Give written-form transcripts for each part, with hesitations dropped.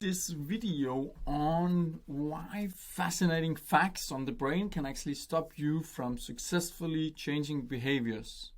this video on why fascinating facts on the brain can actually stop you from successfully changing behaviors.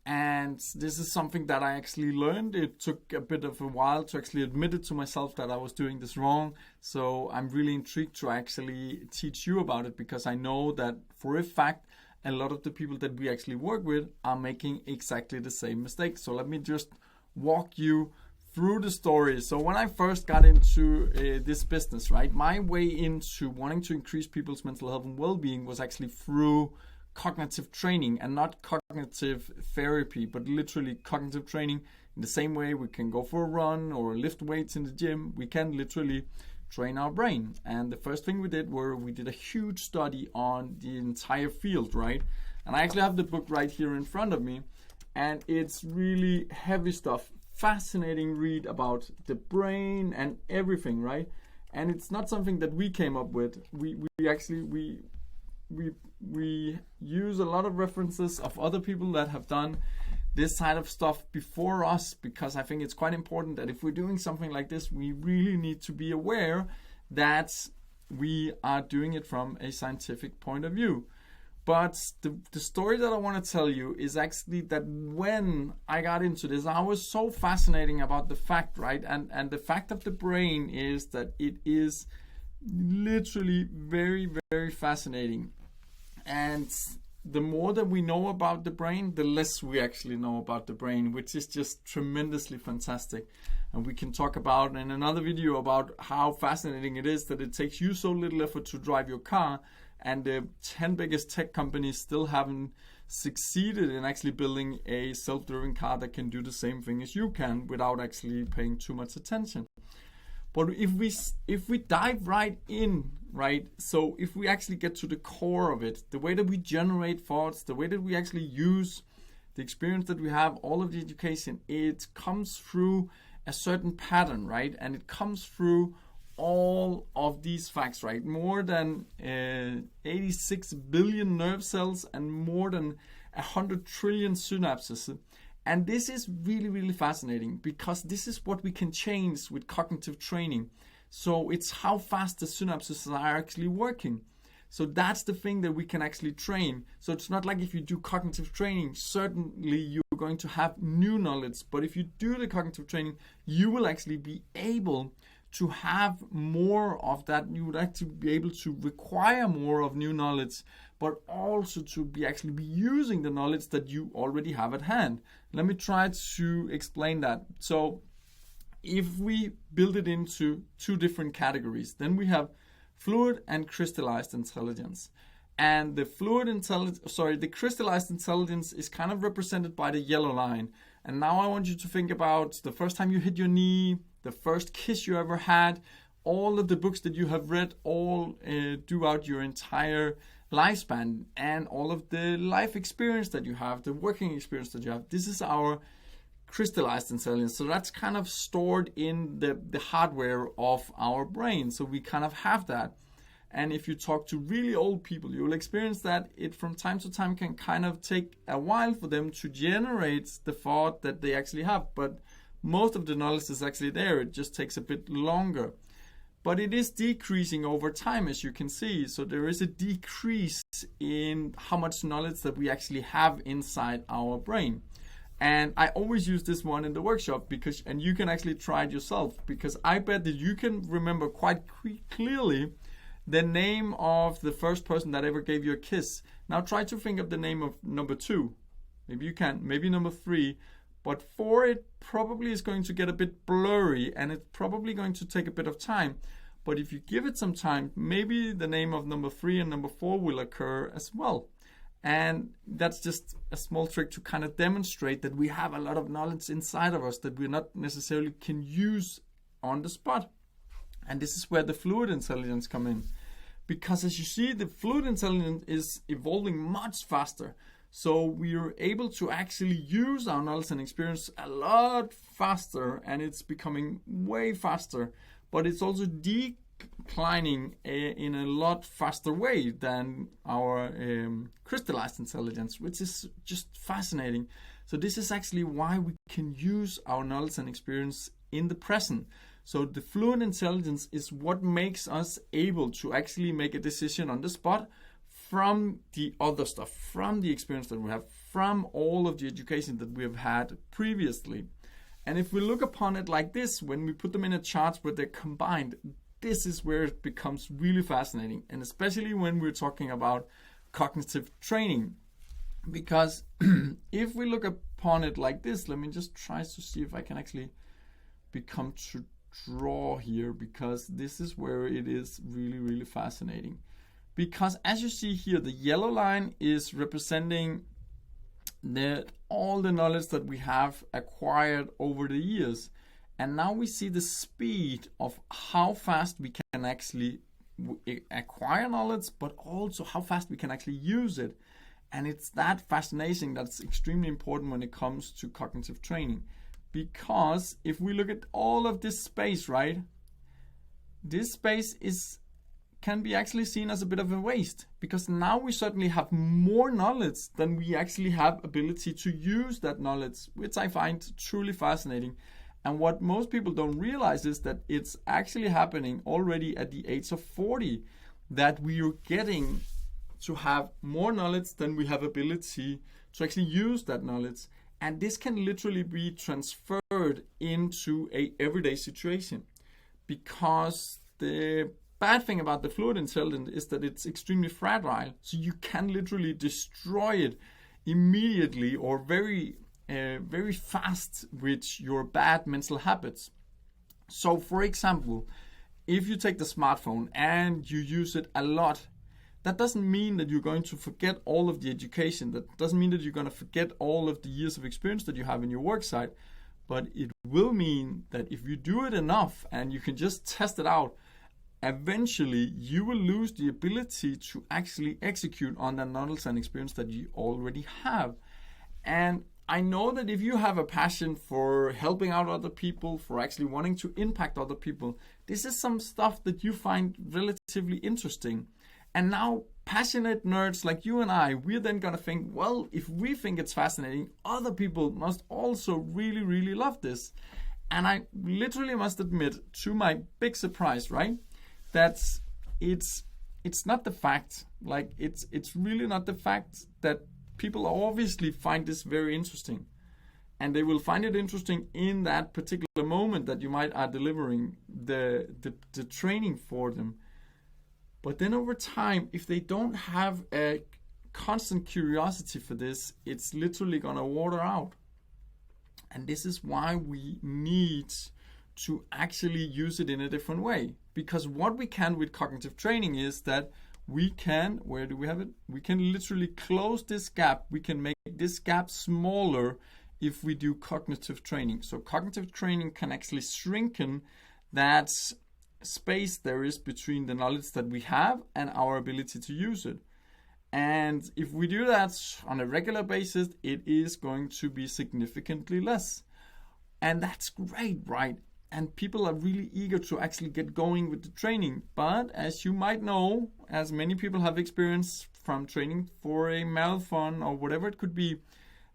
And this is something that I actually learned. It took a bit of a while to actually admit it to myself that I was doing this wrong. So I'm really intrigued to actually teach you about it, because I know that for a fact, a lot of the people that we actually work with are making exactly the same mistake. So let me just walk you through the story. So when I first got into this business, right, my way into wanting to increase people's mental health and well-being was actually through cognitive training, and not cognitive therapy, but literally cognitive training. In the same way we can go for a run or lift weights in the gym, we can literally train our brain. And the first thing we did we did a huge study on the entire field, right? And I actually have the book right here in front of me, and it's really heavy stuff, fascinating read about the brain and everything, right? And it's not something that we came up with. We use a lot of references of other people that have done this side of stuff before us, because I think it's quite important that if we're doing something like this, we really need to be aware that we are doing it from a scientific point of view. But the story that I want to tell you is actually that when I got into this, I was so fascinating about the fact, right? And the fact of the brain is that it is literally very, very fascinating. And the more that we know about the brain, the less we actually know about the brain, which is just tremendously fantastic. And we can talk about in another video about how fascinating it is that it takes you so little effort to drive your car, and the 10 biggest tech companies still haven't succeeded in actually building a self-driving car that can do the same thing as you can without actually paying too much attention. But if we dive right in, right, so if we actually get to the core of it, the way that we generate thoughts, the way that we actually use the experience that we have, all of the education, it comes through a certain pattern, right? And it comes through all of these facts, right? More than 86 billion nerve cells and more than 100 trillion synapses. And this is really, really fascinating, because this is what we can change with cognitive training. So it's how fast the synapses are actually working. So that's the thing that we can actually train. So it's not like if you do cognitive training, certainly you're going to have new knowledge. But if you do the cognitive training, you will actually be able to have more of that. You would actually be able to require more of new knowledge, but also to be using the knowledge that you already have at hand. Let me try to explain that. So if we build it into two different categories, then we have fluid and crystallized intelligence. And the crystallized intelligence is kind of represented by the yellow line. And now I want you to think about the first time you hit your knee, the first kiss you ever had, all of the books that you have read all throughout your entire lifespan, and all of the life experience that you have, the working experience that you have. This is our crystallized intelligence. So that's kind of stored in the hardware of our brain. So we kind of have that. And if you talk to really old people, you will experience that it from time to time can kind of take a while for them to generate the thought that they actually have. But most of the knowledge is actually there. It just takes a bit longer. But it is decreasing over time, as you can see. So there is a decrease in how much knowledge that we actually have inside our brain. And I always use this one in the workshop, and you can actually try it yourself, because I bet that you can remember quite clearly the name of the first person that ever gave you a kiss. Now try to think of the name of number 2. Maybe you can, maybe number 3. But 4, it probably is going to get a bit blurry, and it's probably going to take a bit of time. But if you give it some time, maybe the name of number 3 and number 4 will occur as well. And that's just a small trick to kind of demonstrate that we have a lot of knowledge inside of us that we not necessarily can use on the spot. And this is where the fluid intelligence come in. Because as you see, the fluid intelligence is evolving much faster. So we are able to actually use our knowledge and experience a lot faster, and it's becoming way faster. But it's also declining in a lot faster way than our crystallized intelligence, which is just fascinating. So this is actually why we can use our knowledge and experience in the present. So the fluent intelligence is what makes us able to actually make a decision on the spot from the other stuff, from the experience that we have, from all of the education that we have had previously. And if we look upon it like this, when we put them in a chart where they're combined, this is where it becomes really fascinating. And especially when we're talking about cognitive training. Because if we look upon it like this, let me just try to see if I can actually become to draw here, because this is where it is really, really fascinating. Because as you see here, the yellow line is representing all the knowledge that we have acquired over the years. And now we see the speed of how fast we can actually acquire knowledge, but also how fast we can actually use it. And it's that fascination that's extremely important when it comes to cognitive training. Because if we look at all of this space, right, this space can be actually seen as a bit of a waste, because now we certainly have more knowledge than we actually have ability to use that knowledge, which I find truly fascinating. And what most people don't realize is that it's actually happening already at the age of 40, that we are getting to have more knowledge than we have ability to actually use that knowledge. And this can literally be transferred into a everyday situation, because the bad thing about the fluid intelligence is that it's extremely fragile. So you can literally destroy it immediately or very fast with your bad mental habits. So for example, if you take the smartphone and you use it a lot, that doesn't mean that you're going to forget all of the education. That doesn't mean that you're going to forget all of the years of experience that you have in your work site. But it will mean that if you do it enough and you can just test it out, eventually you will lose the ability to actually execute on that knowledge and experience that you already have. And I know that if you have a passion for helping out other people, for actually wanting to impact other people, this is some stuff that you find relatively interesting. And now passionate nerds like you and I, we're then going to think, well, if we think it's fascinating, other people must also really, really love this. And I literally must admit, to my big surprise, right, that it's not the fact, like it's really not the fact that people obviously find this very interesting. And they will find it interesting in that particular moment that you might are delivering the training for them. But then over time, if they don't have a constant curiosity for this, it's literally going to water out. And this is why we need to actually use it in a different way. Because what we can with cognitive training is that we can, where do we have it? We can literally close this gap. We can make this gap smaller if we do cognitive training. So cognitive training can actually shrinken that space there is between the knowledge that we have and our ability to use it. And if we do that on a regular basis, it is going to be significantly less. And that's great, right? And people are really eager to actually get going with the training. But as you might know, as many people have experienced from training for a marathon or whatever it could be,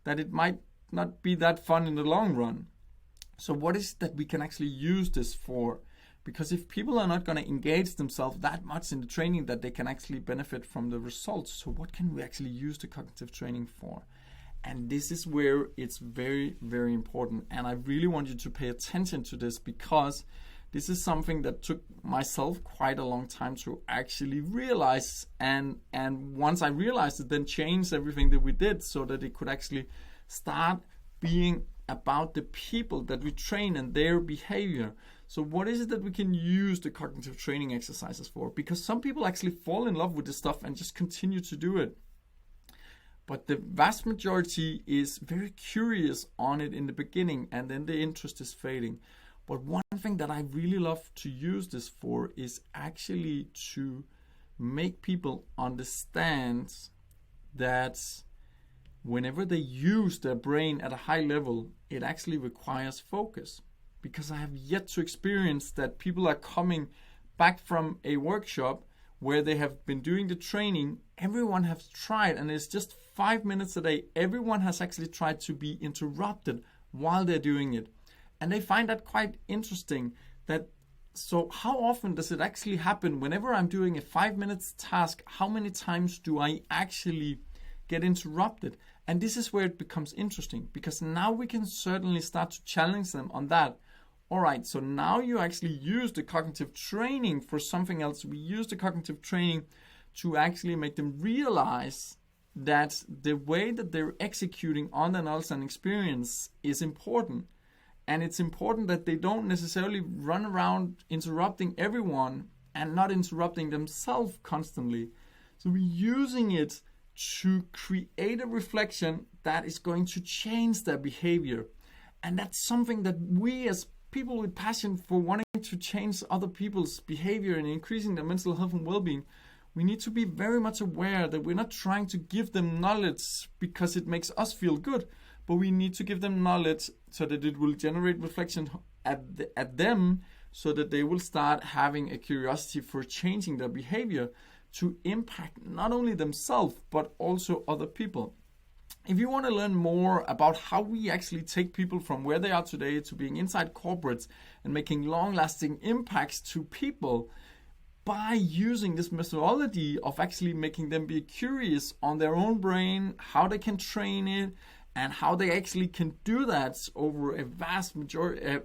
that it might not be that fun in the long run. So what is it that we can actually use this for? Because if people are not going to engage themselves that much in the training that they can actually benefit from the results, so what can we actually use the cognitive training for? And this is where it's very, very important. And I really want you to pay attention to this, because this is something that took myself quite a long time to actually realize. And once I realized it, then changed everything that we did so that it could actually start being about the people that we train and their behavior. So what is it that we can use the cognitive training exercises for? Because some people actually fall in love with this stuff and just continue to do it. But the vast majority is very curious on it in the beginning, and then the interest is fading. But one thing that I really love to use this for is actually to make people understand that whenever they use their brain at a high level, it actually requires focus. Because I have yet to experience that people are coming back from a workshop where they have been doing the training. Everyone has tried, and it's just 5 minutes a day. Everyone has actually tried to be interrupted while they're doing it. And they find that quite interesting, that, so how often does it actually happen whenever I'm doing a 5 minutes task? How many times do I actually get interrupted? And this is where it becomes interesting, because now we can certainly start to challenge them on that. All right, so now you actually use the cognitive training for something else. We use the cognitive training to actually make them realize that the way that they're executing on the knowledge and experience is important. And it's important that they don't necessarily run around interrupting everyone and not interrupting themselves constantly. So we're using it to create a reflection that is going to change their behavior. And that's something that we as people with passion for wanting to change other people's behavior and increasing their mental health and well-being, we need to be very much aware that we're not trying to give them knowledge because it makes us feel good, but we need to give them knowledge so that it will generate reflection at them, so that they will start having a curiosity for changing their behavior to impact not only themselves, but also other people. If you want to learn more about how we actually take people from where they are today to being inside corporates and making long-lasting impacts to people by using this methodology of actually making them be curious on their own brain, how they can train it, and how they actually can do that over a vast majority,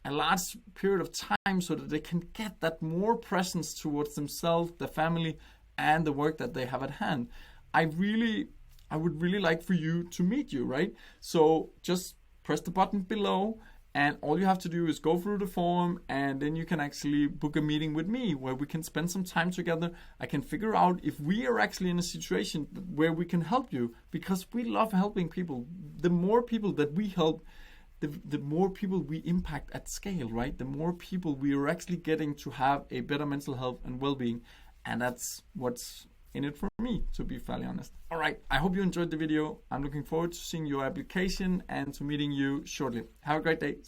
a large period of time, so that they can get that more presence towards themselves, their family, and the work that they have at hand. I would really like for you to meet you, right? So just press the button below, and all you have to do is go through the form, and then you can actually book a meeting with me where we can spend some time together. I can figure out if we are actually in a situation where we can help you, because we love helping people. The more people that we help, the more people we impact at scale, right? The more people we are actually getting to have a better mental health and well-being. And that's what's in it for me, to be fairly honest. All right, I hope you enjoyed the video. I'm looking forward to seeing your application and to meeting you shortly. Have a great day.